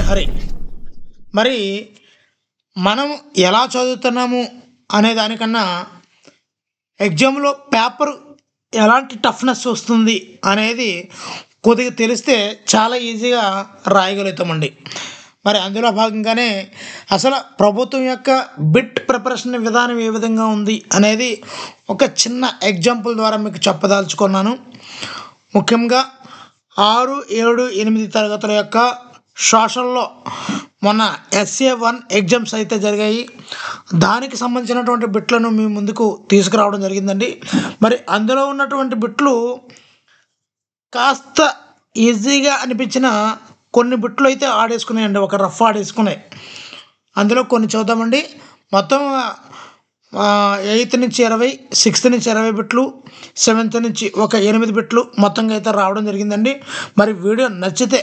హరి. మరి మనం ఎలా చదువుతున్నాము అనే దానికన్నా ఎగ్జామ్లో పేపర్ ఎలాంటి టఫ్నెస్ వస్తుంది అనేది కొద్దిగా తెలిస్తే చాలా ఈజీగా రాయగలుగుతామండి. మరి అందులో భాగంగానే అసలు ప్రభుత్వం యొక్క బిట్ ప్రిపరేషన్ విధానం ఏ విధంగా ఉంది అనేది ఒక చిన్న ఎగ్జాంపుల్ ద్వారా మీకు చెప్పదలుచుకున్నాను. ముఖ్యంగా 6, 7, 8 తరగతుల యొక్క సోషల్లో మొన్న SA1 ఎగ్జామ్స్ అయితే జరిగాయి. దానికి సంబంధించినటువంటి బిట్లను మీ ముందుకు తీసుకురావడం జరిగిందండి. మరి అందులో ఉన్నటువంటి బిట్లు కాస్త ఈజీగా అనిపించిన కొన్ని బిట్లు అయితే ఆడేసుకున్నాయండి, ఒక రఫ్ ఆడేసుకున్నాయి. అందులో కొన్ని చూద్దామండి. మొత్తం 8th నుంచి 20, 6th నుంచి 20 బిట్లు, 7th నుంచి ఒక 8 బిట్లు మొత్తంగా అయితే రావడం జరిగిందండి. మరి వీడియో నచ్చితే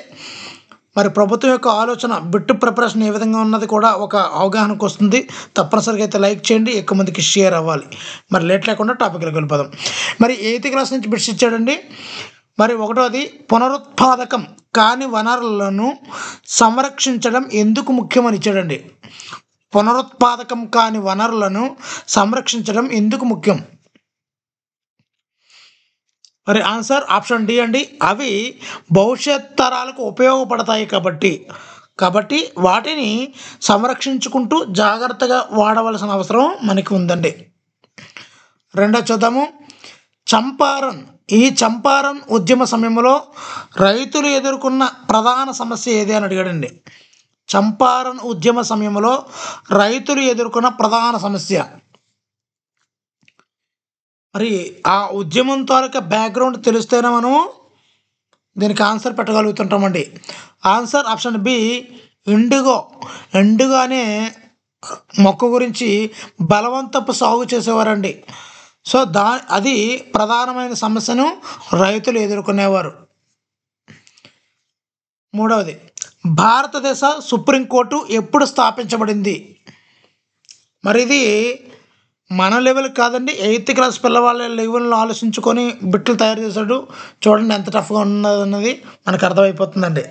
మరి ప్రభుత్వం యొక్క ఆలోచన బిట్ ప్రిపరేషన్ ఏ విధంగా ఉన్నది కూడా ఒక అవగాహనకు వస్తుంది. తప్పనిసరిగా అయితే లైక్ చేయండి, ఎక్కువ మందికి షేర్ అవ్వాలి. మరి లేట్ లేకుండా టాపిక్లోకి వెళ్ళిపోదాం. మరి 8th క్లాస్ నుంచి బిట్స్ ఇచ్చాడండి. మరి 1వది, పునరుత్పాదకం కాని వనరులను సంరక్షించడం ఎందుకు ముఖ్యమని ఇచ్చాడండి. పునరుత్పాదకం కాని వనరులను సంరక్షించడం ఎందుకు ముఖ్యం? మరి ఆన్సర్ ఆప్షన్ డి అండి. అవి భవిష్యత్ తరాలకు ఉపయోగపడతాయి కాబట్టి వాటిని సంరక్షించుకుంటూ జాగ్రత్తగా వాడవలసిన అవసరం మనకి ఉందండి. రెండో చూద్దాము. ఈ చంపారన్ ఉద్యమ సమయంలో రైతులు ఎదుర్కొన్న ప్రధాన సమస్య ఏది అని అడిగాడండి. చంపారన్ ఉద్యమ సమయంలో రైతులు ఎదుర్కొన్న ప్రధాన సమస్య. మరి ఆ ఉద్యమం తాలూకా బ్యాక్గ్రౌండ్ తెలిస్తేనే మనం దీనికి ఆన్సర్ పెట్టగలుగుతుంటామండి. ఆన్సర్ ఆప్షన్ బి, ఇండిగో అనే మొక్క గురించి బలవంతపు సాగు చేసేవారండి. సో అది ప్రధానమైన సమస్యను రైతులు ఎదుర్కొనేవారు. మూడవది, భారతదేశ సుప్రీంకోర్టు ఎప్పుడు స్థాపించబడింది? మరి ఇది మన లెవెల్ కాదండి, 8th క్లాస్ పిల్లవాళ్ళ లెవెల్లో ఆలోచించుకొని బిట్లు తయారు చేశాడు. చూడండి ఎంత టఫ్గా ఉన్నదన్నది మనకు అర్థమైపోతుందండి.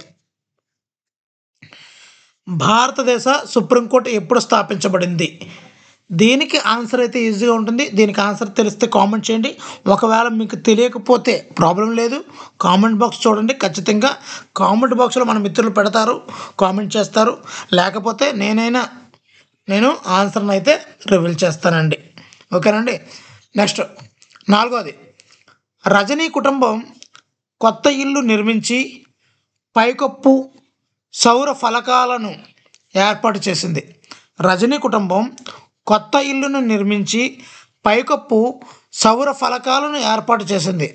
భారతదేశ సుప్రీంకోర్టు ఎప్పుడు స్థాపించబడింది? దీనికి ఆన్సర్ అయితే ఈజీగా ఉంటుంది. దీనికి ఆన్సర్ తెలిస్తే కామెంట్ చేయండి. ఒకవేళ మీకు తెలియకపోతే ప్రాబ్లం లేదు, కామెంట్ బాక్స్ చూడండి. ఖచ్చితంగా కామెంట్ బాక్స్లో మన మిత్రులు పెడతారు, కామెంట్ చేస్తారు. లేకపోతే నేను ఆన్సర్ని అయితే రివీల్ చేస్తానండి. ఓకేనండి. నెక్స్ట్ 4వది, రజనీ కుటుంబం కొత్త ఇల్లు నిర్మించి పైకప్పు సౌర ఫలకాలను ఏర్పాటు చేసింది. రజనీ కుటుంబం కొత్త ఇల్లును నిర్మించి పైకప్పు సౌర ఫలకాలను ఏర్పాటు చేసింది.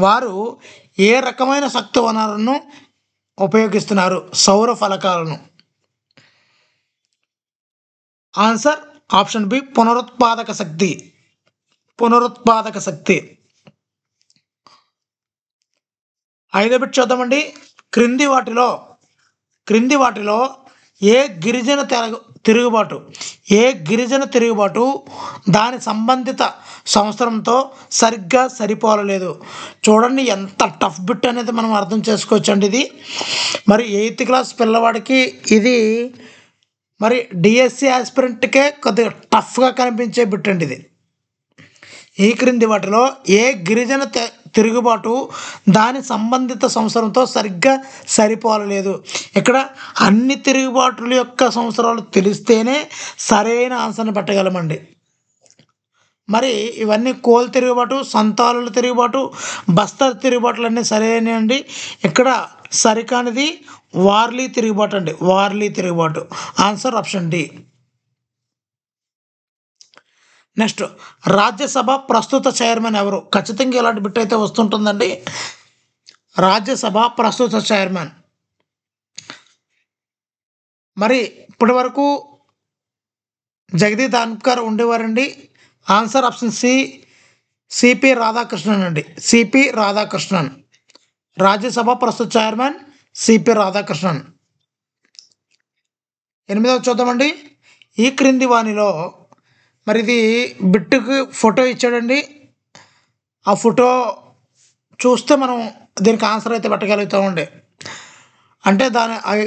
వారు ఏ రకమైన శక్తి వనరులను ఉపయోగిస్తున్నారు? సౌర ఫలకాలను. ఆన్సర్ ఆప్షన్ బి, పునరుత్పాదక శక్తి. 5వ బిట్ చూద్దామండి. క్రింది వాటిలో ఏ గిరిజన తిరుగుబాటు దాని సంబంధిత సంవత్సరంతో సరిగ్గా సరిపోలలేదు? చూడండి ఎంత టఫ్ బిట్ అనేది మనం అర్థం చేసుకోవచ్చండి. ఇది మరి 8th క్లాస్ పిల్లవాడికి ఇది మరి డిఎస్సి ఆస్పిరెంట్కే కొద్దిగా టఫ్గా కనిపించే బిట్ అండి ఇది. ఈ క్రింది వాటిలో ఏ గిరిజన తిరుగుబాటు దాని సంబంధిత సంవత్సరంతో సరిగ్గా సరిపోలలేదు? ఇక్కడ అన్ని తిరుగుబాటుల యొక్క సంవత్సరాలు తెలిస్తేనే సరైన ఆన్సర్ని పెట్టగలమండి. మరి ఇవన్నీ కోల్ తిరుగుబాటు, సంతాలుల తిరుగుబాటు, బస్తర్ తిరుగుబాటులు అన్నీ సరైనవి అండి. ఇక్కడ సరికానిది వార్లీ తిరుగుబాటు అండి, వార్లీ తిరుగుబాటు. Answer option D. Next, Rajya Sabha ప్రస్తుత చైర్మన్ ఎవరు? ఖచ్చితంగా ఇలాంటి బిట్ అయితే వస్తుంటుందండి. రాజ్యసభ ప్రస్తుత చైర్మన్ మరి ఇప్పటి వరకు జగదీప్ ధన్కర్ ఉండేవారండి. Answer option C, CP Radhakrishnan అండి. సిపి రాధాకృష్ణన్. రాజ్యసభ ప్రస్తుత చైర్మన్ సిపి రాధాకృష్ణన్. 8వ చూద్దామండి. ఈ క్రింది వానిలో మరి ఇది బిట్టుకి ఫోటో ఇచ్చాడండి. ఆ ఫోటో చూస్తే మనం దీనికి ఆన్సర్ అయితే పెట్టగలుగుతామండి. అంటే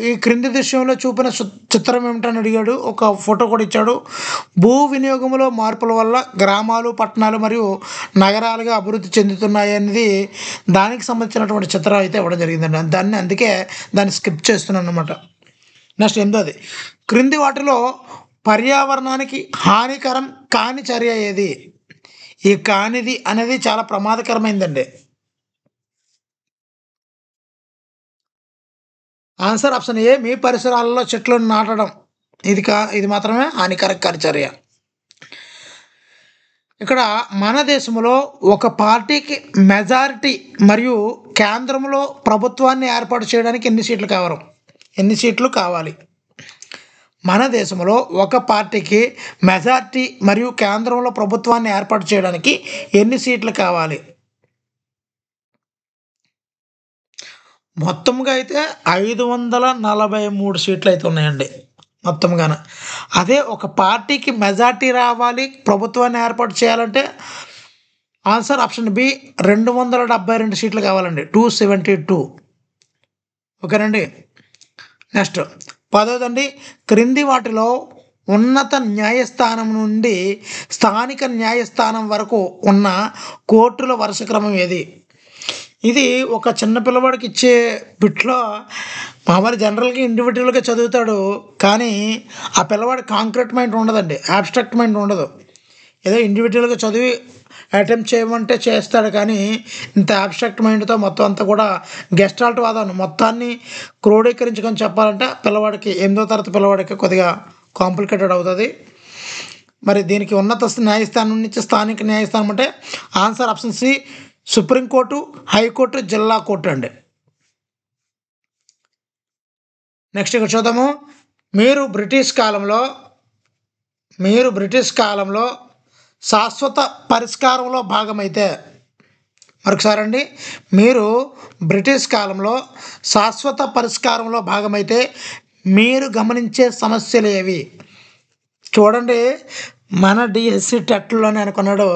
ఈ క్రింది దృశ్యంలో చూపిన చిత్రం ఏమిటని అడిగాడు. ఒక ఫోటో కూడా ఇచ్చాడు. భూ వినియోగంలో మార్పుల వల్ల గ్రామాలు, పట్టణాలు మరియు నగరాలుగా అభివృద్ధి చెందుతున్నాయి అనేది దానికి సంబంధించినటువంటి చిత్రం అయితే ఇవ్వడం జరిగిందండి. అందుకే దాన్ని స్కిప్ చేస్తున్నాను అనమాట. నెక్స్ట్ 8వ క్రింది వాటిలో పర్యావరణానికి హానికరం కాని చర్య ఏది? ఈ కానిది అనేది చాలా ప్రమాదకరమైందండి. ఆన్సర్ ఆప్షన్ ఏ, మీ పరిసరాలలో చెట్లను నాటడం. ఇది మాత్రమే హానికరకారి చర్య. ఇక్కడ మన దేశంలో ఒక పార్టీకి మెజారిటీ మరియు కేంద్రంలో ప్రభుత్వాన్ని ఏర్పాటు చేయడానికి ఎన్ని సీట్లు కావాలి? మన దేశంలో ఒక పార్టీకి మెజారిటీ మరియు కేంద్రంలో ప్రభుత్వాన్ని ఏర్పాటు చేయడానికి ఎన్ని సీట్లు కావాలి? మొత్తంగా అయితే 543 సీట్లు అయితే ఉన్నాయండి మొత్తంగాన. అదే ఒక పార్టీకి మెజారిటీ రావాలి, ప్రభుత్వాన్ని ఏర్పాటు చేయాలంటే ఆన్సర్ ఆప్షన్ బి 272 సీట్లు కావాలండి, 272. ఓకేనండి. నెక్స్ట్ 10వదండి, క్రింది వాటిలో ఉన్నత న్యాయస్థానం నుండి స్థానిక న్యాయస్థానం వరకు ఉన్న కోర్టుల వరుస క్రమం ఏది? ఇది ఒక చిన్న పిల్లవాడికి ఇచ్చే బిట్లో మామూలు జనరల్గా ఇండివిజువల్గా చదువుతాడు, కానీ ఆ పిల్లవాడి కాంక్రీట్ మైండ్ ఉండదండి, అబ్స్ట్రాక్ట్ మైండ్ ఉండదు. ఏదో ఇండివిజువల్గా చదివి అటెంప్ట్ చేయమంటే చేస్తాడు, కానీ ఇంత అబ్స్ట్రాక్ట్ మైండ్తో మొత్తం అంతా కూడా గెస్టాల్ట్ వాదన మొత్తాన్ని క్రోడీకరించుకొని చెప్పాలంటే పిల్లవాడికి 8వ తరగతి పిల్లవాడికి కొద్దిగా కాంప్లికేటెడ్ అవుతుంది. మరి దీనికి ఉన్నత న్యాయస్థానం నుంచి స్థానిక న్యాయస్థానం అంటే answer option C, supreme court, high court, జిల్లా కోర్టు అండి. నెక్స్ట్ ఇక్కడ చూద్దాము. మీరు బ్రిటిష్ కాలంలో శాశ్వత పరిష్కారంలో భాగమైతే, మరొకసారి అండి, మీరు బ్రిటిష్ కాలంలో శాశ్వత పరిష్కారంలో భాగమైతే మీరు గమనించే సమస్యలు ఏవి? చూడండి, మన డిఎస్సి టెట్లోనే అనుకున్నాడు.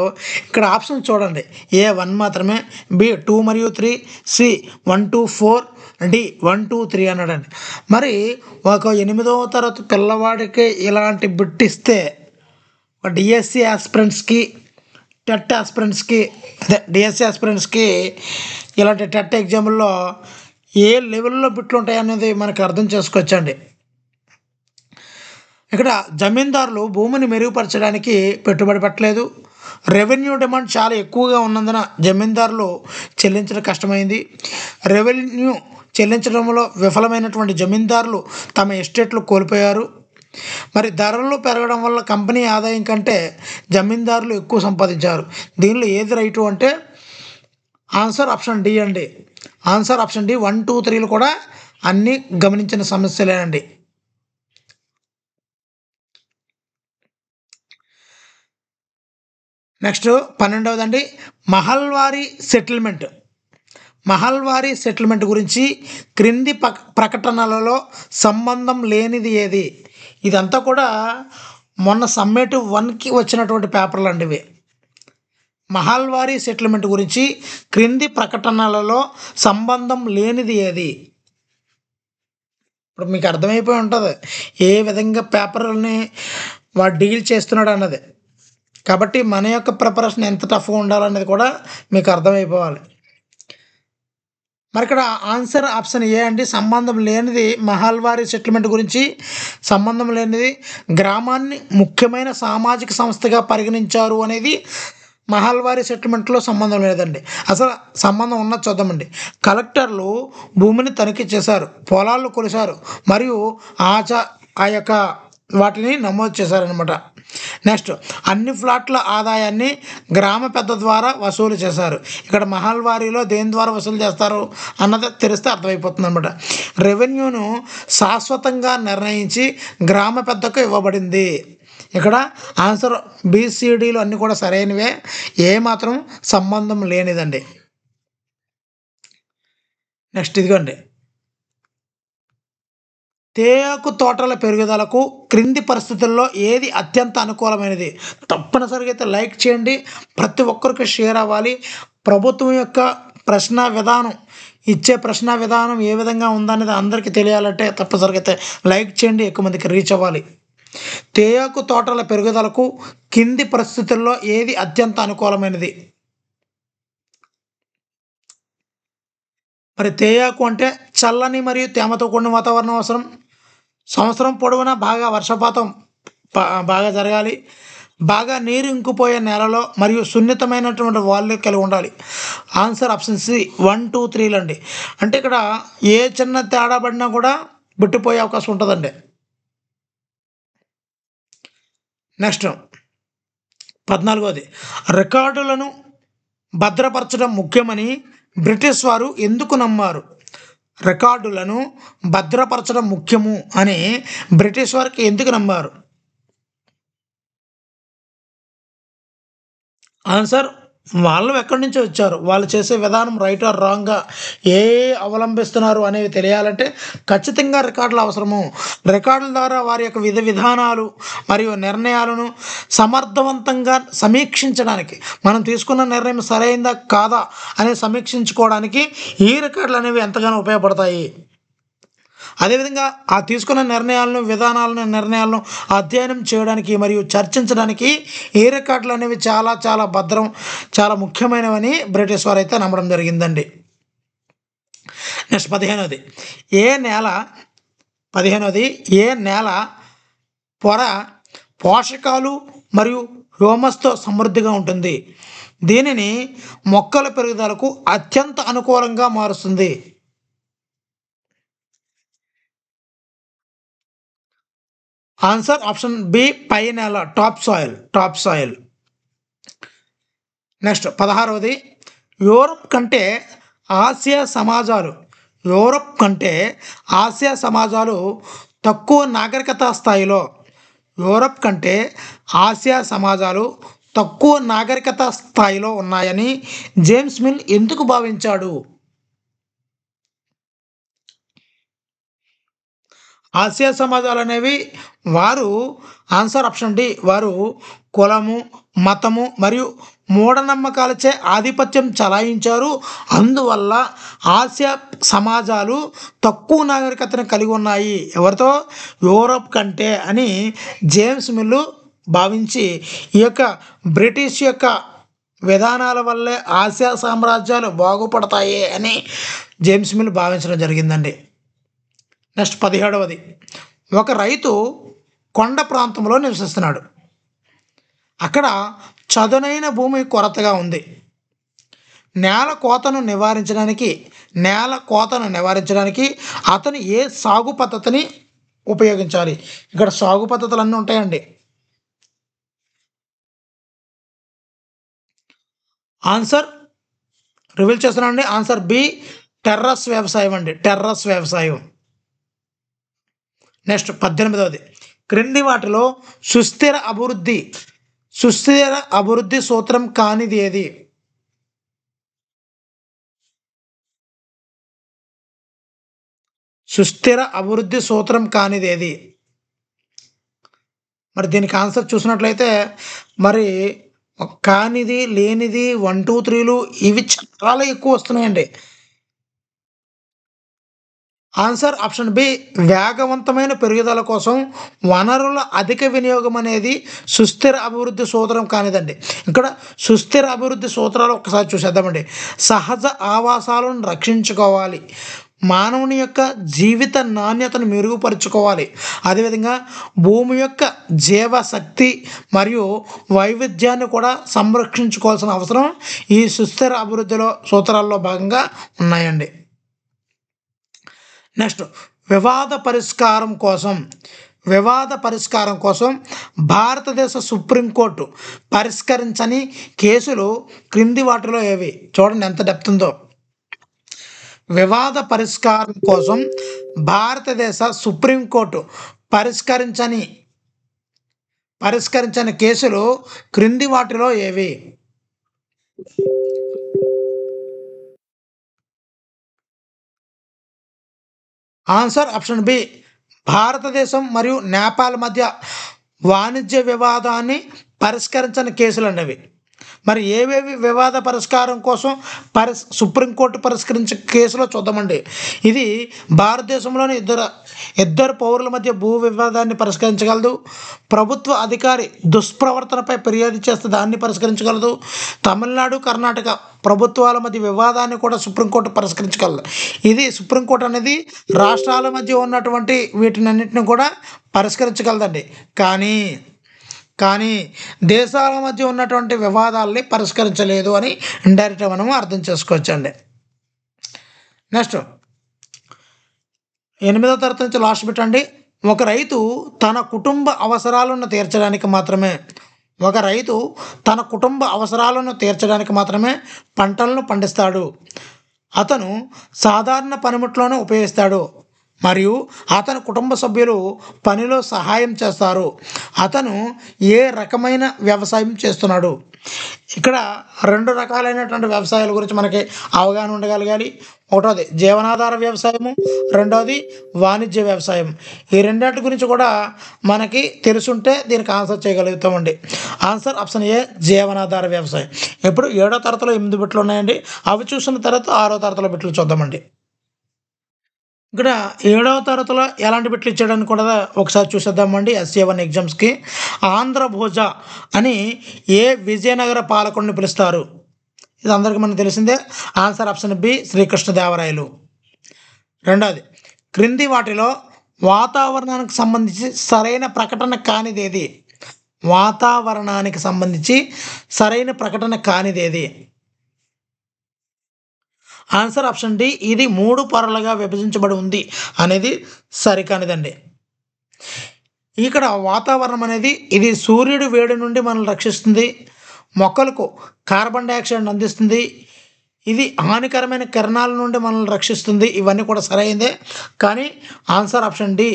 ఇక్కడ ఆప్షన్ చూడండి, ఏ 1 మాత్రమే, బి 2 మరియు 3, సి 1 2 4, డి 1 2 3 అన్నాడండి. మరి ఒక 8వ తరగతి పిల్లవాడికి ఇలాంటి బిట్ ఇస్తే డిఎస్సి ఆస్పిరెంట్స్కి, టెట్ ఆస్పిరెంట్స్కి, డిఎస్సి ఆస్పిరెంట్స్కి ఇలాంటి టెట్ ఎగ్జామ్లో ఏ లెవెల్లో బిట్లు ఉంటాయనేది మనకు అర్థం చేసుకోవచ్చండి. ఇక్కడ జమీందారులు భూమిని మెరుగుపరచడానికి పెట్టుబడి పెట్టలేదు. రెవెన్యూ డిమాండ్ చాలా ఎక్కువగా ఉన్నందున జమీందారులు చెల్లించడం కష్టమైంది. రెవెన్యూ చెల్లించడంలో విఫలమైనటువంటి జమీందారులు తమ ఎస్టేట్లు కోల్పోయారు. మరి ధరలు పెరగడం వల్ల కంపెనీ ఆదాయం కంటే జమీందారులు ఎక్కువ సంపాదించారు. దీనిలో ఏది రైటు అంటే ఆన్సర్ ఆప్షన్ డి అండి. ఆన్సర్ ఆప్షన్ డి 1 2 3లు కూడా అన్నీ గమనించిన సమస్యలేనండి. నెక్స్ట్ 12వదండి, మహల్వారీ సెటిల్మెంట్ గురించి క్రింది ప్రకటనలలో సంబంధం లేనిది ఏది? ఇదంతా కూడా మొన్న సమ్మేటివ్ 1కి వచ్చినటువంటి పేపర్లు అండి ఇవి. మహల్వారీ సెటిల్మెంట్ గురించి క్రింది ప్రకటనలలో సంబంధం లేనిది ఏది? ఇప్పుడు మీకు అర్థమైపోయి ఉంటుంది ఏ విధంగా పేపర్ని వాడు డీల్ చేస్తున్నాడు అన్నది. కాబట్టి మన యొక్క ప్రిపరేషన్ ఎంత టఫ్గా ఉండాలనేది కూడా మీకు అర్థమైపోవాలి. మరి ఇక్కడ ఆన్సర్ ఆప్షన్ ఏ అండి, సంబంధం లేనిది. మహల్వారీ సెటిల్మెంట్ గురించి సంబంధం లేనిది, గ్రామాన్ని ముఖ్యమైన సామాజిక సంస్థగా పరిగణించారు అనేది మహల్వారీ సెటిల్మెంట్లో సంబంధం లేదండి. అసలు సంబంధం ఉన్నది చూద్దామండి. కలెక్టర్లు భూమిని తనిఖీ చేశారు, పొలాలు కొలిశారు మరియు ఆ యొక్క వాటిని నమోదు చేశారనమాట. నెక్స్ట్, అన్ని ఫ్లాట్ల ఆదాయాన్ని గ్రామ పెద్ద ద్వారా వసూలు చేశారు. ఇక్కడ మహల్వారీలో దేని ద్వారా వసూలు చేస్తారు అన్నది తెలిస్తే అర్థమైపోతుంది అనమాట. రెవెన్యూను శాశ్వతంగా నిర్ణయించి గ్రామ పెద్దకు ఇవ్వబడింది. ఇక్కడ ఆన్సర్ బిసిడీలు అన్నీ కూడా సరైనవే, ఏ మాత్రం సంబంధం లేనిదండి. నెక్స్ట్ ఇదిగోండి, తేయాకు తోటల పెరుగుదలకు క్రింది పరిస్థితుల్లో ఏది అత్యంత అనుకూలమైనది? తప్పనిసరిగా అయితే లైక్ చేయండి, ప్రతి ఒక్కరికి షేర్ అవ్వాలి. ప్రభుత్వం యొక్క ప్రశ్న విధానం ఇచ్చే ప్రశ్న విధానం ఏ విధంగా ఉందనేది అందరికీ తెలియాలంటే తప్పనిసరిగా అయితే లైక్ చేయండి, ఎక్కువ మందికి రీచ్ అవ్వాలి. తేయాకు తోటల పెరుగుదలకు కింది పరిస్థితుల్లో ఏది అత్యంత అనుకూలమైనది? మరి తేయాకు అంటే చల్లని మరియు తేమతో కూడిన వాతావరణం అవసరం. సంవత్సరం పొడవునా బాగా వర్షపాతం బాగా జరగాలి. బాగా నీరు ఇంకిపోయే నేలలో మరియు సున్నితమైనటువంటి వాళ్ళు కలిగి ఉండాలి. ఆన్సర్ ఆప్షన్ సి 1, 2, 3 అండి. అంటే ఇక్కడ ఏ చిన్న తేడా పడినా కూడా బుట్టిపోయే అవకాశం ఉంటుందండి. నెక్స్ట్ 14వది, రికార్డులను భద్రపరచడం ముఖ్యమని బ్రిటిష్ వారు ఎందుకు నమ్మారు? రికార్డులను భద్రపరచడం ముఖ్యము అని బ్రిటిష్ వారికి ఎందుకు నమ్మారు? ఆన్సర్, వాళ్ళు ఎక్కడి నుంచి వచ్చారు, వాళ్ళు చేసే విధానం రైట్ ఆర్ రాంగ్గా ఏ అవలంబిస్తున్నారు అనేవి తెలియాలంటే ఖచ్చితంగా రికార్డులు అవసరము. రికార్డుల ద్వారా వారి యొక్క విధానాలు మరియు నిర్ణయాలను సమర్థవంతంగా సమీక్షించడానికి, మనం తీసుకున్న నిర్ణయం సరైందా కాదా అనేది సమీక్షించుకోవడానికి ఈ రికార్డులు అనేవి ఎంతగానో ఉపయోగపడతాయి. అదేవిధంగా ఆ తీసుకున్న నిర్ణయాలను అధ్యయనం చేయడానికి మరియు చర్చించడానికి ఈ రికార్డులు అనేవి చాలా చాలా భద్రం, చాలా ముఖ్యమైనవని బ్రిటిష్ వారు అయితే నమ్మడం జరిగిందండి. నెక్స్ట్ 15వది, ఏ నేల పొర పోషకాలు మరియు హ్యూమస్తో సమృద్ధిగా ఉంటుంది? దీనిని మొక్కల పెరుగుదలకు అత్యంత అనుకూలంగా మారుస్తుంది. ఆన్సర్ ఆప్షన్ బి పై నేల, టాప్ సాయిల్. నెక్స్ట్ 16వది, యూరప్ కంటే ఆసియా సమాజాలు తక్కువ నాగరికత స్థాయిలో ఉన్నాయని జేమ్స్ మిల్ ఎందుకు భావించాడు? ఆసియా సమాజాలు అనేవి ఆన్సర్ ఆప్షన్ డి, వారు కులము, మతము మరియు మూఢనమ్మకాలచే ఆధిపత్యం చలాయించారు. అందువల్ల ఆసియా సమాజాలు తక్కువ నాగరికతను కలిగి ఉన్నాయి. ఎవరితో? యూరప్ కంటే అని జేమ్స్ మిల్లు భావించి ఈ యొక్క బ్రిటిష్ యొక్క విధానాల వల్లే ఆసియా సామ్రాజ్యాలు బాగుపడతాయి అని జేమ్స్ మిల్ భావించడం జరిగిందండి. నెక్స్ట్ 17వది, ఒక రైతు కొండ ప్రాంతంలో నివసిస్తున్నాడు. అక్కడ చదునైన భూమి కొరతగా ఉంది. నేల కోతను నివారించడానికి అతను ఏ సాగు పద్ధతిని ఉపయోగించాలి? ఇక్కడ సాగు పద్ధతులు అన్నీ ఉంటాయండి. ఆన్సర్ రివీల్ చేస్తున్నానండి. ఆన్సర్ బి టెర్రస్ వ్యవసాయం అండి, టెర్రస్ వ్యవసాయం. నెక్స్ట్ 18వది, క్రింది వాటిలో సుస్థిర అభివృద్ధి సూత్రం కానిది ఏది? సుస్థిర అభివృద్ధి సూత్రం కానిది ఏది? మరి దీనికి ఆన్సర్ చూసినట్లయితే మరి కానిది, లేనిది, 1, 2, 3లు ఇవి చాలా ఎక్కువ వస్తున్నాయండి. ఆన్సర్ ఆప్షన్ బి వేగవంతమైన పెరుగుదల కోసం వనరుల అధిక వినియోగం అనేది సుస్థిర అభివృద్ధి సూత్రం కానిదండి. ఇక్కడ సుస్థిర అభివృద్ధి సూత్రాలు ఒకసారి చూసేద్దామండి. సహజ ఆవాసాలను రక్షించుకోవాలి, మానవుని యొక్క జీవిత నాణ్యతను మెరుగుపరుచుకోవాలి, అదేవిధంగా భూమి యొక్క జీవశక్తి మరియు వైవిధ్యాన్ని కూడా సంరక్షించుకోవాల్సిన అవసరం ఈ సుస్థిర అభివృద్ధిలో సూత్రాల్లో భాగంగా ఉన్నాయండి. నెక్స్ట్ వివాద పరిష్కారం కోసం భారతదేశ సుప్రీంకోర్టు పరిష్కరించని కేసులు క్రింది వాటిలో ఏవి? చూడండి ఎంత డెప్త్ ఉందో. వివాద పరిష్కారం కోసం భారతదేశ సుప్రీంకోర్టు పరిష్కరించని కేసులు క్రింది వాటిలో ఏవి? ఆన్సర్ ఆప్షన్ బి భారతదేశం మరియు నేపాల్ మధ్య వాణిజ్య వివాదాన్ని పరిష్కరించని కేసులు అనేవి. మరి ఏవేవి వివాద పరిష్కారం కోసం సుప్రీంకోర్టు పరిష్కరించే కేసులో చూద్దామండి. ఇది భారతదేశంలోని ఇద్దరు పౌరుల మధ్య భూ వివాదాన్ని పరిష్కరించగలదు. ప్రభుత్వ అధికారి దుష్ప్రవర్తనపై ఫిర్యాదు చేస్తే దాన్ని పరిష్కరించగలదు. తమిళనాడు, కర్ణాటక ప్రభుత్వాల మధ్య వివాదాన్ని కూడా సుప్రీంకోర్టు పరిష్కరించగలదు. ఇది సుప్రీంకోర్టు అనేది రాష్ట్రాల మధ్య ఉన్నటువంటి వీటినన్నింటిని కూడా పరిష్కరించగలదండి. కానీ దేశాల మధ్య ఉన్నటువంటి వివాదాలని పరిష్కరించలేదు అని ఇండైరెక్ట్గా మనము అర్థం చేసుకోవచ్చండి. నెక్స్ట్ 8వ తరగతి నుంచి లాస్ట్ పెట్టండి. ఒక రైతు తన కుటుంబ అవసరాలను తీర్చడానికి మాత్రమే పంటలను పండిస్తాడు. అతను సాధారణ పనిముట్లను ఉపయోగిస్తాడు మరియు అతని కుటుంబ సభ్యులు పనిలో సహాయం చేస్తారు. అతను ఏ రకమైన వ్యవసాయం చేస్తున్నాడు? ఇక్కడ 2 రకాలైనటువంటి వ్యవసాయాల గురించి మనకి అవగాహన ఉండగలగాలి. ఒకటోది జీవనాధార వ్యవసాయము, రెండవది వాణిజ్య వ్యవసాయం. ఈ రెండింటి గురించి కూడా మనకి తెలుసుంటే దీనికి ఆన్సర్ చేయగలుగుతామండి. ఆన్సర్ ఆప్షన్ ఏ జీవనాధార వ్యవసాయం. ఇప్పుడు 7వ తరగతిలో 8 బిట్లు ఉన్నాయండి. అవి చూసిన తర్వాత 6వ తరగతిలో బిట్లు చూద్దామండి. ఇక్కడ 7వ తరగతిలో ఎలాంటి బిట్లు ఇచ్చాడని కూడా ఒకసారి చూసేద్దామండి. SA1 ఎగ్జామ్స్కి ఆంధ్రభోజ అని ఏ విజయనగర పాలకుడిని పిలుస్తారు? ఇది అందరికీ మనకు తెలిసిందే. ఆన్సర్ ఆప్షన్ బి శ్రీకృష్ణదేవరాయలు. రెండవది క్రింది వాటిలో వాతావరణానికి సంబంధించి సరైన ప్రకటన కానిదేది? ఆన్సర్ ఆప్షన్ డి ఇది 3 పొరలుగా విభజించబడి ఉంది అనేది సరికానిదండి. ఇక్కడ వాతావరణం అనేది ఇది సూర్యుడి వేడి నుండి మనల్ని రక్షిస్తుంది, మొక్కలకు కార్బన్ డైఆక్సైడ్ అందిస్తుంది, ఇది హానికరమైన కిరణాల నుండి మనల్ని రక్షిస్తుంది. ఇవన్నీ కూడా సరైనదే. కానీ ఆన్సర్ ఆప్షన్ డి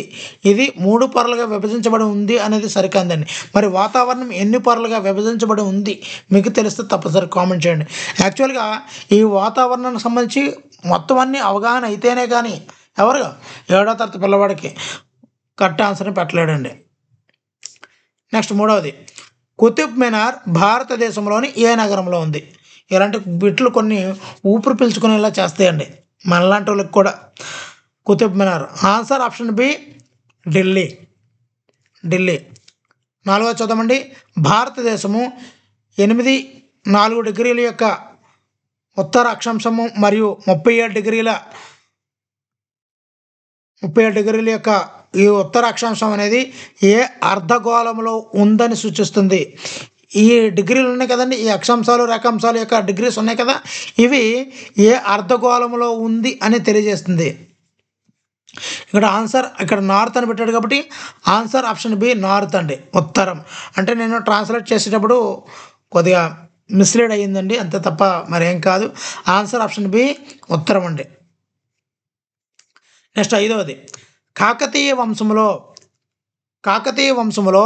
ఇది 3 పొరలుగా విభజించబడి ఉంది అనేది సరికాందండి. మరి వాతావరణం ఎన్ని పొరలుగా విభజించబడి ఉంది మీకు తెలిస్తే తప్పనిసరి కామెంట్ చేయండి. యాక్చువల్గా ఈ వాతావరణానికి సంబంధించి మొత్తం అన్ని అవగాహన అయితేనే కానీ 7వ తరగతి పిల్లవాడికి కరెక్ట్ ఆన్సర్ని పెట్టలేడండి. నెక్స్ట్ 3వది కుతుబ్ మినార్ భారతదేశంలోని ఏ నగరంలో ఉంది? ఇలాంటి బిట్లు కొన్ని ఊపిరి పీల్చుకునేలా చేస్తాయండి మనలాంటి వాళ్ళకి కూడా. కుతుబ్ మినార్ ఆన్సర్ ఆప్షన్ బి ఢిల్లీ. 4వ చూద్దామండి. భారతదేశము 4 డిగ్రీల యొక్క ఉత్తర అక్షాంశము మరియు 37 డిగ్రీల యొక్క ఈ ఉత్తర అక్షాంశం అనేది ఏ అర్ధగోళంలో ఉందని సూచిస్తుంది? ఈ డిగ్రీలు ఉన్నాయి కదండి, ఈ అక్షాంశాలు రేఖాంశాలు యొక్క డిగ్రీస్ ఉన్నాయి కదా, ఇవి ఏ అర్ధగోళంలో ఉంది అని తెలియజేస్తుంది. ఇక్కడ ఆన్సర్ ఇక్కడ నార్త్ అని పెట్టాడు కాబట్టి ఆన్సర్ ఆప్షన్ బి నార్త్ అండి, ఉత్తరం. అంటే నేను ట్రాన్స్లేట్ చేసేటప్పుడు కొద్దిగా మిస్లీడ్ అయ్యిందండి, అంతే తప్ప మరేం కాదు. ఆన్సర్ ఆప్షన్ బి ఉత్తరం అండి. నెక్స్ట్ 5వది కాకతీయ వంశంలో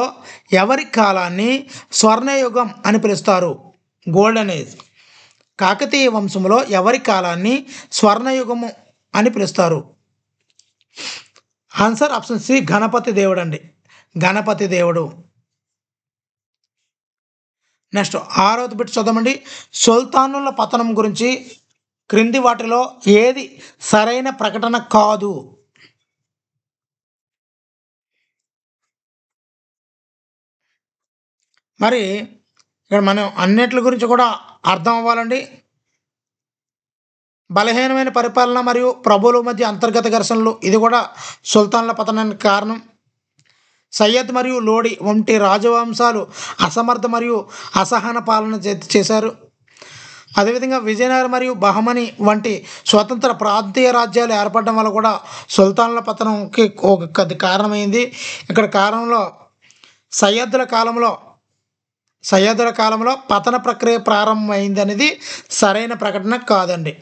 ఎవరి కాలాన్ని స్వర్ణయుగం అని పిలుస్తారు? Golden age. కాకతీయ వంశంలో ఎవరి కాలాన్ని స్వర్ణయుగము అని పిలుస్తారు? ఆన్సర్ ఆప్షన్ సి గణపతి దేవుడు అండి, గణపతి దేవుడు. నెక్స్ట్ 6వది బిట్ చూద్దామండి. సుల్తానుల పతనం గురించి క్రింది వాటిలో ఏది సరైన ప్రకటన కాదు? మరి ఇక్కడ మనం అన్నిటి గురించి కూడా అర్థం అవ్వాలండి. బలహీనమైన పరిపాలన మరియు ప్రభువుల మధ్య అంతర్గత ఘర్షణలు, ఇది కూడా సుల్తాన్ల పతనానికి కారణం. సయ్యద్ మరియు లోడి వంటి రాజవంశాలు అసమర్థ మరియు అసహన పాలన చేశారు. అదేవిధంగా విజయనగరం మరియు బహమని వంటి స్వతంత్ర ప్రాంతీయ రాజ్యాలు ఏర్పడడం వల్ల కూడా సుల్తాన్ల పతనంకి ఒక కారణమైంది. ఇక్కడ కారణంలో సయ్యదుల కాలంలో పతన ప్రక్రియ ప్రారంభమైంది అనేది సరైన ప్రకటన కాదండి.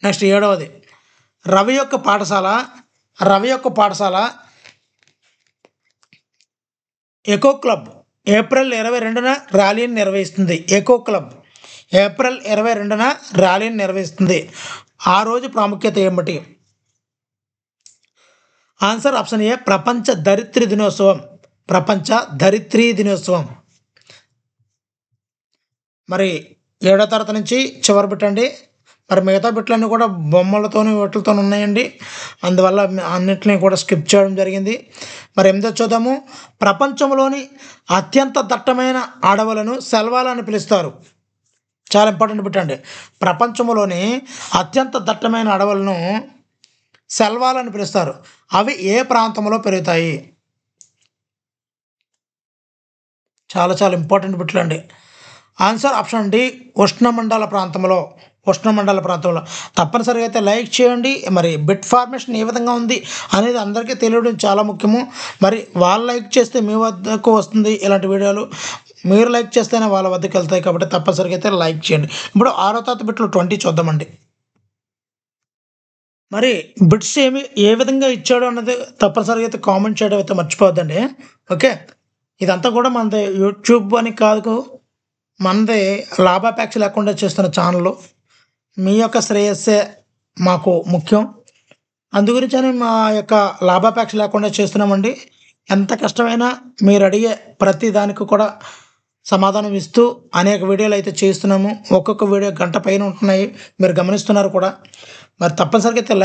నెక్స్ట్ 7వది రవి యొక్క పాఠశాల ఎకో క్లబ్ ఏప్రిల్ 22న ర్యాలీని నిర్వహిస్తుంది. ఎకో క్లబ్ ఏప్రిల్ 22న ర్యాలీని నిర్వహిస్తుంది. ఆ రోజు ప్రాముఖ్యత ఏమిటి? ఆన్సర్ ఆప్షన్ ఏ ప్రపంచ ధరిత్రీ దినోత్సవం. మరి 7వ తరగతి నుంచి చివరి బిట్ అండి. మరి మిగతా బిట్లన్నీ కూడా బొమ్మలతోని వాటితో ఉన్నాయండి, అందువల్ల అన్నిటిని కూడా స్కిప్ చేయడం జరిగింది. మరి 8వ చూద్దాము. ప్రపంచంలోని అత్యంత దట్టమైన అడవులను సెల్వాలు అని పిలుస్తారు. చాలా ఇంపార్టెంట్ బిట్ అండి. ప్రపంచంలోని అత్యంత దట్టమైన అడవులను సెల్వాలు అని పిలుస్తారు. అవి ఏ ప్రాంతంలో పెరుగుతాయి? చాలా చాలా ఇంపార్టెంట్ బిట్లు అండి. ఆన్సర్ ఆప్షన్ డి, ఉష్ణమండల ప్రాంతంలో. తప్పనిసరిగా అయితే లైక్ చేయండి. మరి బిట్ ఫార్మేషన్ ఏ విధంగా ఉంది అనేది అందరికీ తెలియడం చాలా ముఖ్యము. మరి వాళ్ళు లైక్ చేస్తే మీ వద్దకు వస్తుంది ఇలాంటి వీడియోలు, మీరు లైక్ చేస్తేనే వాళ్ళ వద్దకు వెళ్తాయి, కాబట్టి తప్పనిసరిగా అయితే లైక్ చేయండి. ఇప్పుడు 6వ తరగతి బిట్లు 20 చూద్దామండి. మరి బిట్స్ ఏ విధంగా ఇచ్చాడు అన్నది తప్పనిసరిగా అయితే కామెంట్ చేయడం అయితే మర్చిపోవద్దండి. ఓకే, ఇదంతా కూడా మనది యూట్యూబ్ అని కాదు, మనది లాభాపేక్ష లేకుండా చేస్తున్న ఛానల్. మీ యొక్క శ్రేయస్సే మాకు ముఖ్యం, అందుగురించని మా యొక్క లాభాపేక్ష లేకుండా చేస్తున్నామండి. ఎంత కష్టమైనా మీరు అడిగే ప్రతి దానికి కూడా సమాధానం ఇస్తూ అనేక వీడియోలు అయితే చేస్తున్నాము. ఒక్కొక్క వీడియో గంట పైన ఉంటున్నాయి, మీరు గమనిస్తున్నారు కూడా. మరి తప్పనిసరిగా అయితే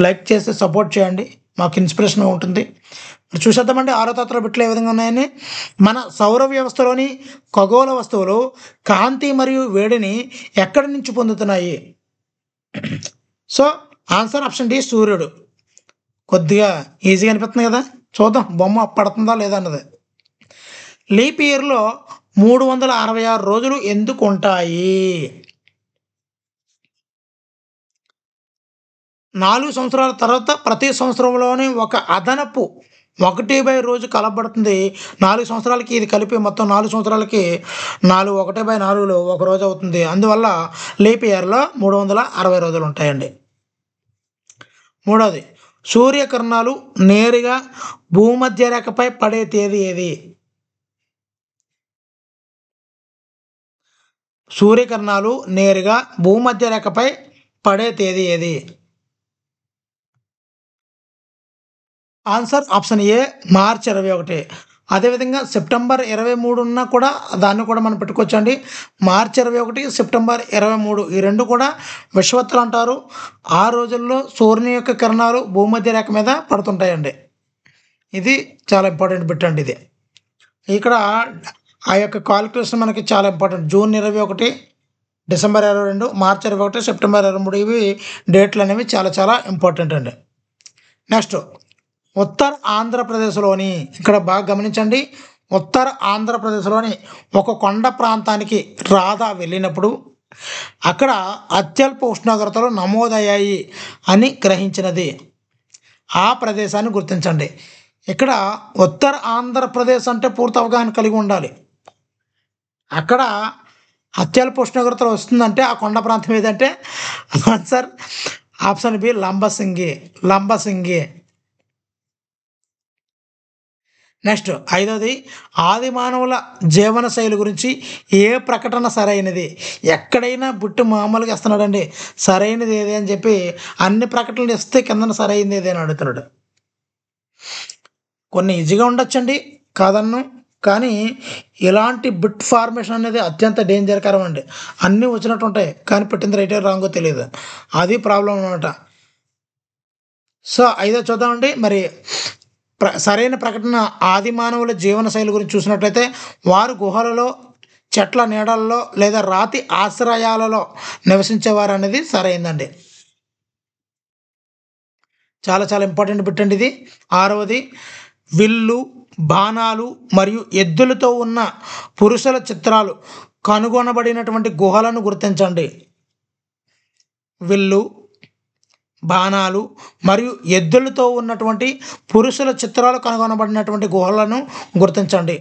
లైక్ చేసి సపోర్ట్ చేయండి, మాకు ఇన్స్పిరేషన్గా ఉంటుంది. చూసేద్దామండి 6వ తరగతి బిట్లు ఏ విధంగా ఉన్నాయని. మన సౌర వ్యవస్థలోని ఖగోళ వస్తువులు కాంతి మరియు వేడిని ఎక్కడి నుంచి పొందుతున్నాయి? సో ఆన్సర్ ఆప్షన్ డి, సూర్యుడు. కొద్దిగా ఈజీగా అనిపిస్తుంది కదా, చూద్దాం బొమ్మ పడుతుందా లేదా అన్నది. లీప్ ఇయర్లో 366 రోజులు ఎందుకు ఉంటాయి? 4 సంవత్సరాల తర్వాత ప్రతి సంవత్సరంలోనే ఒక అదనపు 1/2 రోజు కలపబడుతుంది. 4 సంవత్సరాలకి ఇది కలిపి మొత్తం 4 సంవత్సరాలకి 1/4లో ఒక రోజు అవుతుంది. అందువల్ల లీప్ ఇయర్లో 360 రోజులు ఉంటాయండి. 3వది, సూర్యకిరణాలు నేరుగా భూమధ్య రేఖపై పడే తేదీ ఏది? సూర్యకిరణాలు నేరుగా భూమధ్య రేఖపై పడే తేదీ ఏది? ఆన్సర్ ఆప్షన్ ఏ, మార్చి 21. అదేవిధంగా సెప్టెంబర్ 23 ఉన్నా కూడా దాన్ని కూడా మనం పెట్టుకోవచ్చండి. మార్చి 21, సెప్టెంబర్ 23 ఈ రెండు కూడా విషువత్తులు అంటారు. ఆ రోజుల్లో సూర్యుని యొక్క కిరణాలు భూమధ్య రేఖ మీద పడుతుంటాయండి. ఇది చాలా ఇంపార్టెంట్ బిట్ అండి. ఇది ఇక్కడ ఆ యొక్క కాలిక్యులేషన్ మనకి చాలా ఇంపార్టెంట్. జూన్ 21, డిసెంబర్ 22, మార్చి 21, సెప్టెంబర్ 23 ఇవి డేట్లు అనేవి చాలా చాలా ఇంపార్టెంట్ అండి. నెక్స్ట్, ఉత్తర ఆంధ్రప్రదేశ్లోని, ఇక్కడ బాగా గమనించండి, ఉత్తర ఆంధ్రప్రదేశ్లోని ఒక కొండ ప్రాంతానికి రాధా వెళ్ళినప్పుడు అక్కడ అత్యల్ప ఉష్ణోగ్రతలు నమోదయ్యాయి అని గ్రహించినది. ఆ ప్రదేశాన్ని గుర్తించండి. ఇక్కడ ఉత్తర ఆంధ్రప్రదేశ్ అంటే పూర్తి అవగాహన కలిగి ఉండాలి. అక్కడ అత్యల్ప ఉష్ణోగ్రతలు వస్తుందంటే ఆ కొండ ప్రాంతం ఏదంటే answer option B, Lambasingi. Next 5వది, ఆది మానవుల జీవన శైలి గురించి ఏ ప్రకటన సరైనది? ఎక్కడైనా బుట్టు మామూలుగా ఇస్తున్నాడండి, సరైనది ఏది అని చెప్పి అన్ని ప్రకటనలు ఇస్తే కింద సరైనది ఏది అని అడుగుతున్నాడు. కొన్ని ఈజీగా ఉండొచ్చండి, కాదన్ను, కానీ ఇలాంటి బిట్ ఫార్మేషన్ అనేది అత్యంత డేంజర్కరం అండి. అన్నీ వచ్చినట్టు ఉంటాయి కానీ పెట్టింది రైటో రాంగో తెలియదు, అది ప్రాబ్లం అనమాట. సో 5వ చూద్దామండి. మరి సరైన ప్రకటన ఆది మానవుల జీవన శైలి గురించి చూసినట్లయితే వారు గుహలలో, చెట్ల నీడల్లో లేదా రాతి ఆశ్రయాలలో నివసించేవారు అనేది సరైందండి. చాలా చాలా ఇంపార్టెంట్ బిట్ అండి ఇది. 6వది, విల్లు, బాణాలు మరియు ఎద్దులతో ఉన్న పురుషుల చిత్రాలు కనుగొనబడినటువంటి గుహలను గుర్తించండి. విల్లు, బాణాలు మరియు ఎద్దులతో ఉన్నటువంటి పురుషుల చిత్రాలు కనుగొనబడినటువంటి గుహలను గుర్తించండి.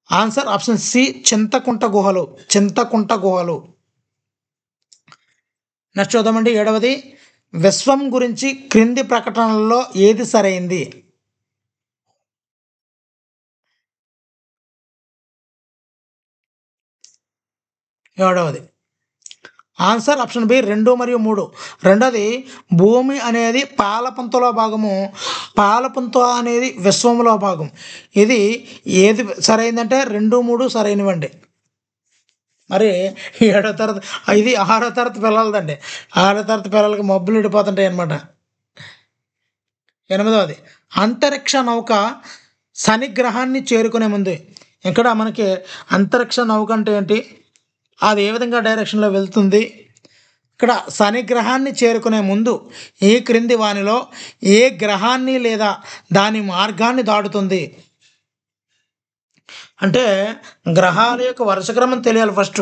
ఆన్సర్ ఆప్షన్ సి, చింతకుంట గుహలు. నెక్స్ట్ చూద్దామండి 7వది, విశ్వం గురించి క్రింది ప్రకటనలలో ఏది సరైంది? ఏడవది ఆన్సర్ ఆప్షన్ బి, 2 మరియు 3. రెండోది, భూమి అనేది పాలపుంతలో భాగము, పాలపుంత అనేది విశ్వంలో భాగం. ఇది ఏది సరైందంటే 2, 3 సరైనవండి. మరి ఏడో తరగతి ఇది 6వ తరగతి పిల్లలదండి. 6వ తరగతి పిల్లలకి మబ్బులు విడిపోతుంటాయి అన్నమాట. 8వది అంతరిక్ష నౌక శని గ్రహాన్ని చేరుకునే ముందు. ఇక్కడ మనకి అంతరిక్ష నౌక అంటే ఏంటి, అది ఏ విధంగా డైరెక్షన్లో వెళ్తుంది, ఇక్కడ శని గ్రహాన్ని చేరుకునే ముందు ఈ క్రింది వానిలో ఏ గ్రహాన్ని లేదా దాని మార్గాన్ని దాటుతుంది. అంటే గ్రహాల యొక్క వరుస క్రమం తెలియాలి ఫస్ట్.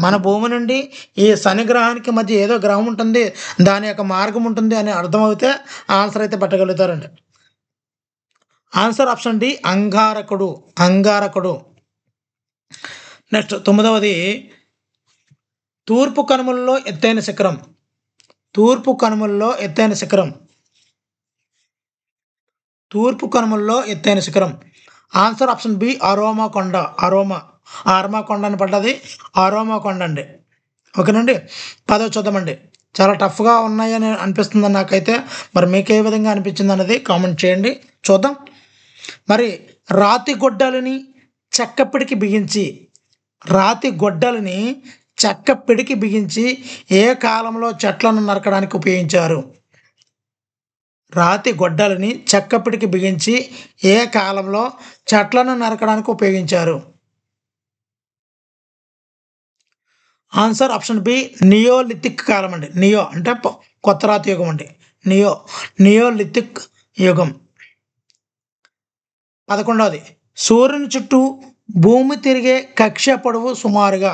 మన భూమి నుండి ఈ శని గ్రహానికి మధ్య ఏదో గ్రహం ఉంటుంది, దాని యొక్క మార్గం ఉంటుంది అని అర్థమవుతే ఆన్సర్ అయితే పెట్టగలుగుతారండి. ఆన్సర్ ఆప్షన్ డి అంగారకుడు. అంగారకుడు. నెక్స్ట్ 9వది తూర్పు కనుమల్లో ఎత్తైన శిఖరం. తూర్పు కనుమల్లో ఎత్తైన శిఖరం. తూర్పు కనుమల్లో ఎత్తైన శిఖరం. ఆన్సర్ ఆప్షన్ బి అరోమా కొండ. ఆర్మా కొండ అని పడ్డది, అరోమా కొండ అండి. ఓకేనండి. 10వ చూద్దామండి. చాలా టఫ్గా ఉన్నాయని అనిపిస్తుంది నాకైతే. మరి మీకు ఏ విధంగా అనిపించింది అన్నది కామెంట్ చేయండి, చూద్దాం. మరి రాతి గొడ్డలిని చెక్క పిడికి బిగించి, రాతి గొడ్డలిని చెక్క పిడికి బిగించి ఏ కాలంలో చెట్లను నరకడానికి ఉపయోగించారు? రాతి గొడ్డలిని చెక్క పిడికి బిగించి ఏ కాలంలో చెట్లను నరకడానికి ఉపయోగించారు? ఆన్సర్ ఆప్షన్ బి నియోలిథిక్ కాలం అండి. నియో అంటే కొత్త రాతి యుగం అండి. నియోలిథిక్ యుగం. 11వది సూర్యుని చుట్టూ భూమి తిరిగే కక్ష పొడవు సుమారుగా.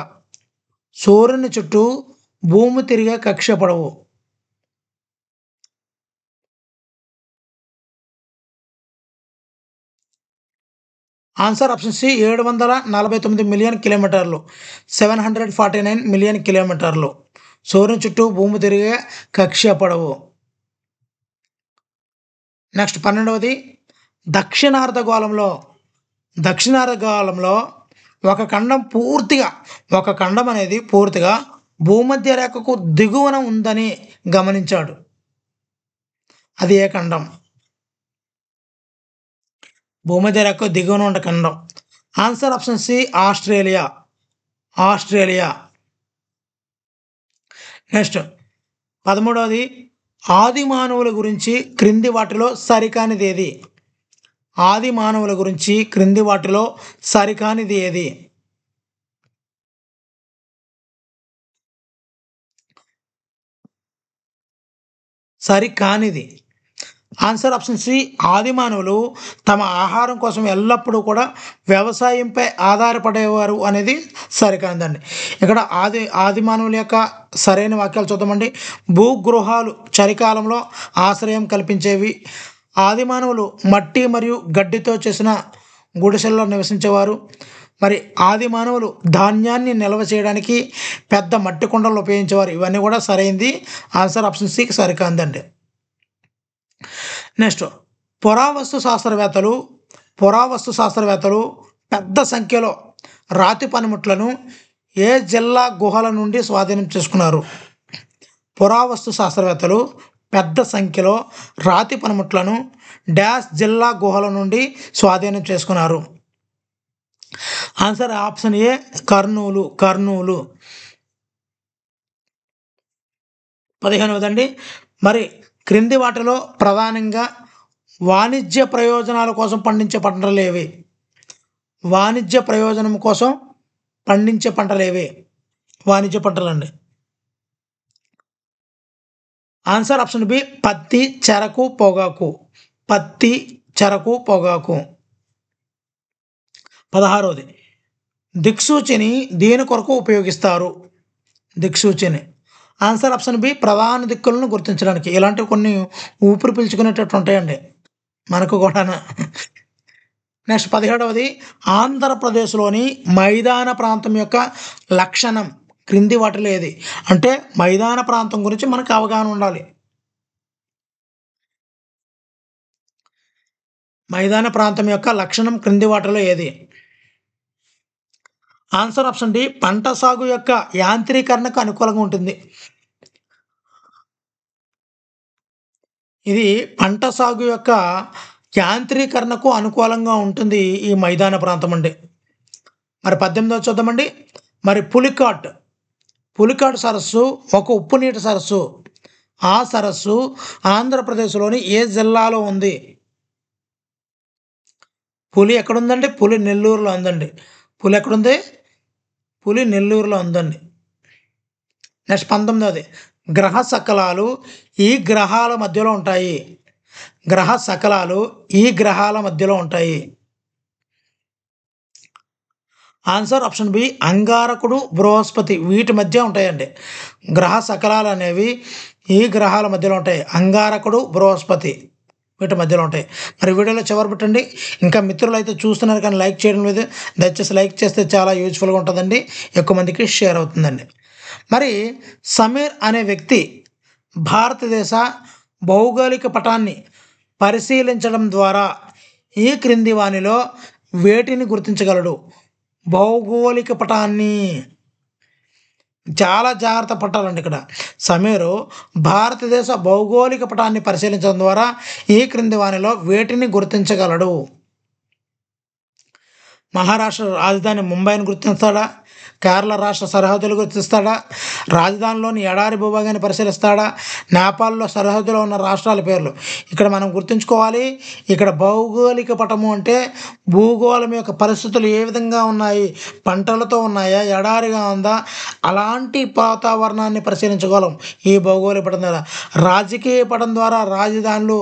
సూర్యుని చుట్టూ భూమి తిరిగే కక్ష పొడవు. ఆన్సర్ ఆప్షన్ సి 749 మిలియన్ కిలోమీటర్లు. 749 మిలియన్ కిలోమీటర్లు సూర్యుని చుట్టూ భూమి తిరిగే కక్ష పొడవు. నెక్స్ట్ 12వది దక్షిణార్ధగోళంలో ఒక ఖండం అనేది పూర్తిగా భూమధ్య రేఖకు దిగువన ఉందని గమనించాడు. అది ఏ ఖండం? భూమధ్య రేఖకు దిగువన ఉన్న ఖండం. Answer option C Australia. Next 13వది ఆది మానవుల గురించి క్రింది వాటిలో సరికానిది ఏది? ఆది మానవుల గురించి క్రింది వాటిలో సరికానిది ఏది? సరికానిది. ఆన్సర్ ఆప్షన్ సి ఆది మానవులు తమ ఆహారం కోసం ఎల్లప్పుడూ కూడా వ్యవసాయంపై ఆధారపడేవారు అనేది సరికానిదండి. ఇక్కడ ఆది మానవుల యొక్క సరైన వాక్యాలు చూద్దామండి. భూగృహాలు చలికాలంలో ఆశ్రయం కల్పించేవి. ఆది మానవులు మట్టి మరియు గడ్డితో చేసిన గుడిసెల్లో నివసించేవారు. మరి ఆది మానవులు ధాన్యాన్ని నిల్వ చేయడానికి పెద్ద మట్టి కుండలు ఉపయోగించేవారు. ఇవన్నీ కూడా సరైంది. ఆన్సర్ ఆప్షన్ సి సరికాందండి. నెక్స్ట్ పురావస్తు శాస్త్రవేత్తలు పెద్ద సంఖ్యలో రాతి పనిముట్లను ఏ జిల్లా గుహల నుండి స్వాధీనం చేసుకున్నారు? పురావస్తు శాస్త్రవేత్తలు పెద్ద సంఖ్యలో రాతి పనిముట్లను డాష్ జిల్లా గుహల నుండి స్వాధీనం చేసుకున్నారు. Answer option A Kurnool. 15వదండి మరి క్రింది వాటిలో ప్రధానంగా వాణిజ్య ప్రయోజనాల కోసం పండించే పంటలు ఏవి? వాణిజ్య ప్రయోజనం కోసం పండించే పంటలు ఏవి? వాణిజ్య పంటలండి. ఆన్సర్ ఆప్షన్ బి పత్తి, చెరకు, పొగాకు. 16వది దిక్సూచిని దేని కొరకు ఉపయోగిస్తారు? దిక్సూచిని. ఆన్సర్ ఆప్షన్ బి ప్రధాన దిక్కులను గుర్తించడానికి. ఇలాంటివి కొన్ని ఊపిరి పీల్చుకునేటట్టు ఉంటాయండి మనకు కూడా. నెక్స్ట్ 17వది ఆంధ్రప్రదేశ్లోని మైదాన ప్రాంతం యొక్క లక్షణం క్రింది వాటిలో ఏది? అంటే మైదాన ప్రాంతం గురించి మనకు అవగాహన ఉండాలి. మైదాన ప్రాంతం యొక్క లక్షణం క్రింది వాటిలో ఏది? ఆన్సర్ ఆప్షన్ డి పంట సాగు యొక్క యాంత్రీకరణకు అనుకూలంగా ఉంటుంది. ఇది పంట సాగు యొక్క యాంత్రీకరణకు అనుకూలంగా ఉంటుంది ఈ మైదాన ప్రాంతం అండి. మరి 18వ చూద్దామండి. మరి పులికాట్ సరస్సు ఒక ఉప్పు నీటి సరస్సు. ఆ సరస్సు ఆంధ్రప్రదేశ్లోని ఏ జిల్లాలో ఉంది? పులి ఎక్కడుందండి? పులి నెల్లూరులో ఉందండి. పులి ఎక్కడుంది? పులి నెల్లూరులో ఉందండి. నెక్స్ట్ 19ది గ్రహ శకలాలు ఈ గ్రహాల మధ్యలో ఉంటాయి. గ్రహ శకలాలు ఈ గ్రహాల మధ్యలో ఉంటాయి. ఆన్సర్ ఆప్షన్ బి అంగారకుడు, బృహస్పతి వీటి మధ్య ఉంటాయండి. గ్రహ శకలాలు అనేవి ఈ గ్రహాల మధ్యలో ఉంటాయి. అంగారకుడు, బృహస్పతి వీటి మధ్యలో ఉంటాయి. మరి వీడియోలో చివరి పెట్టండి. ఇంకా మిత్రులు అయితే చూస్తున్నారు కానీ లైక్ చేయడం లేదు. దయచేసి లైక్ చేస్తే చాలా యూజ్ఫుల్గా ఉంటుందండి, ఎక్కువ మందికి షేర్ అవుతుందండి. మరి సమీర్ అనే వ్యక్తి భారతదేశ భౌగోళిక పటాన్ని పరిశీలించడం ద్వారా ఈ క్రింది వానిలో వేటిని గుర్తించగలడు? భౌగోళిక పటాన్ని చాలా జాగ్రత్త పట్టాలండి. ఇక్కడ సమీరు భారతదేశ భౌగోళిక పటాన్ని పరిశీలించడం ద్వారా ఈ క్రింది వానిలో వేటిని గుర్తించగలడు? మహారాష్ట్ర రాజధాని ముంబైని గుర్తిస్తాడా? కేరళ రాష్ట్ర సరిహద్దులు గుర్తిస్తాడా? రాజధానిలోని ఎడారి భూభాగాన్ని పరిశీలిస్తాడా? నేపాల్లో సరిహద్దులో ఉన్న రాష్ట్రాల పేర్లు. ఇక్కడ మనం గుర్తుంచుకోవాలి, ఇక్కడ భౌగోళిక పటము అంటే భూగోళం యొక్క పరిస్థితులు ఏ విధంగా ఉన్నాయి, పంటలతో ఉన్నాయా, ఎడారిగా ఉందా, అలాంటి వాతావరణాన్ని పరిశీలించగలం ఈ భౌగోళిక పటం ద్వారా. రాజకీయ పటం ద్వారా రాజధానులు,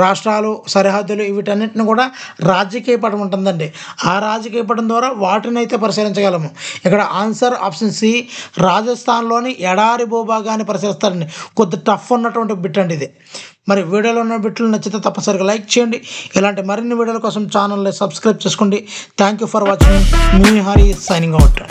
రాష్ట్రాలు, సరిహద్దులు వీటన్నిటిని కూడా రాజకీయ పటం ఉంటుందండి. ఆ రాజకీయ పటం ద్వారా వాటిని అయితే పరిశీలించగలము. ఇక్కడ ఆన్సర్ ఆప్షన్ సి రాజస్థాన్లోని ఎడారి భూభాగాన్ని పరిశీలిస్తారండి. కొద్ది టఫ్ ఉన్నటువంటి బిట్ అండి ఇది. మరి వీడియోలో ఉన్న బిట్లు నచ్చితే తప్పనిసరిగా లైక్ చేయండి. ఇలాంటి మరిన్ని వీడియోల కోసం ఛానల్ని సబ్స్క్రైబ్ చేసుకోండి. Thank you for watching. Me Hari signing out.